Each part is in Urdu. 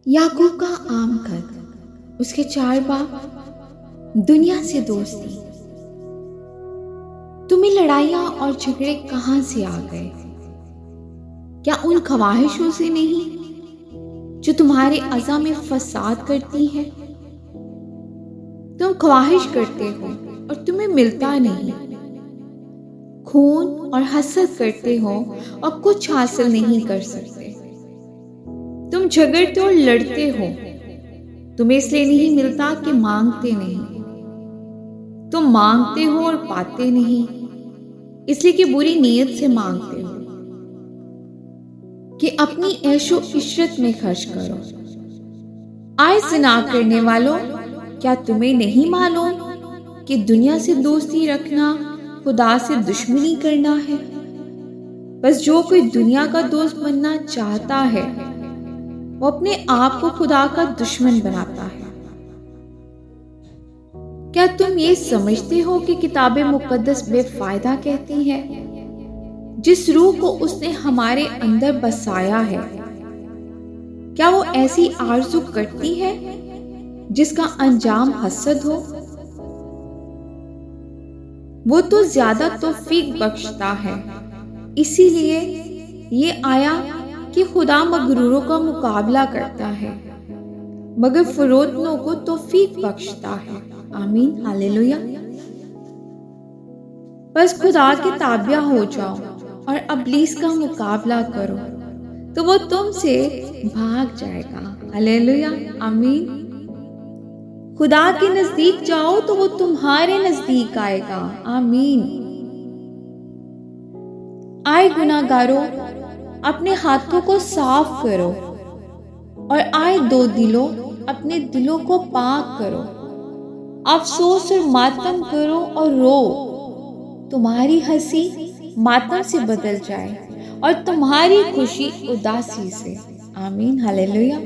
یعقوب کا عام خط، اس کے 4 باب، دنیا سے دوستی۔ تمہیں لڑائیاں اور جھگڑے کہاں سے آ گئے؟ کیا ان خواہشوں سے نہیں جو تمہارے اعضاء میں فساد کرتی ہیں؟ تم خواہش کرتے ہو اور تمہیں ملتا نہیں، خون اور حسد کرتے ہو اور کچھ حاصل نہیں کر سکتے۔ تم جھگڑتے اور لڑتے ہو، تمہیں اس لیے نہیں ملتا کہ مانگتے نہیں۔ تم مانگتے ہو اور پاتے نہیں، اس لیے کہ بری نیت سے مانگتے ہو کہ اپنی عیش و عشرت میں خرچ کرو۔ آئے زنا کرنے والوں، کیا تمہیں نہیں معلوم کہ دنیا سے دوستی رکھنا خدا سے دشمنی کرنا ہے؟ بس جو کوئی دنیا کا دوست بننا چاہتا ہے وہ اپنے آپ کو خدا کا دشمن بناتا ہے۔ کیا تم یہ سمجھتے ہو کہ کتاب مقدس بے فائدہ کہتی ہے؟ جس روح کو اس نے ہمارے اندر بسایا ہے، کیا وہ ایسی آرزو کرتی ہے جس کا انجام حسد ہو؟ وہ تو زیادہ توفیق بخشتا ہے، اسی لیے یہ آیا کہ خدا مغروروں کا مقابلہ کرتا ہے مگر فروتنوں کو توفیق بخشتا ہے۔ آمین، ہاللویا۔ بس خدا کے تابع ہو جاؤ اور ابلیس کا مقابلہ کرو تو وہ تم سے بھاگ جائے گا۔ ہاللویا، آمین۔ خدا کے نزدیک جاؤ تو وہ تمہارے نزدیک آئے گا۔ آمین۔ آئے گناہگاروں، اپنے ہاتھوں کو صاف کرو، اور آئے دو دلوں، اپنے دلوں کو پاک کرو۔ افسوس اور ماتم کرو اور رو، تمہاری ہنسی ماتم سے بدل جائے اور تمہاری خوشی اداسی سے۔ آمین، ہاللویا۔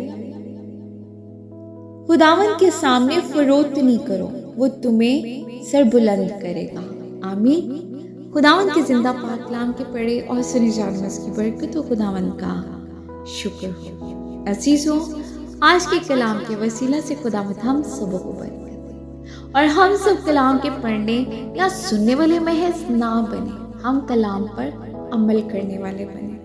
خداوند کے سامنے فروتنی کرو، وہ تمہیں سر بلند کرے گا۔ آمین۔ خداوند کے زندہ پاک کلام کے پڑھے اور سنے جانے اس کی برکت و خداوند کا شکر ہو۔ عزیزو، آج کے کلام کے وسیلہ سے خداوند ہم سب کو برکت دے اور ہم سب کلام کے پڑھنے یا سننے والے محض نہ بنے، ہم کلام پر عمل کرنے والے بنے۔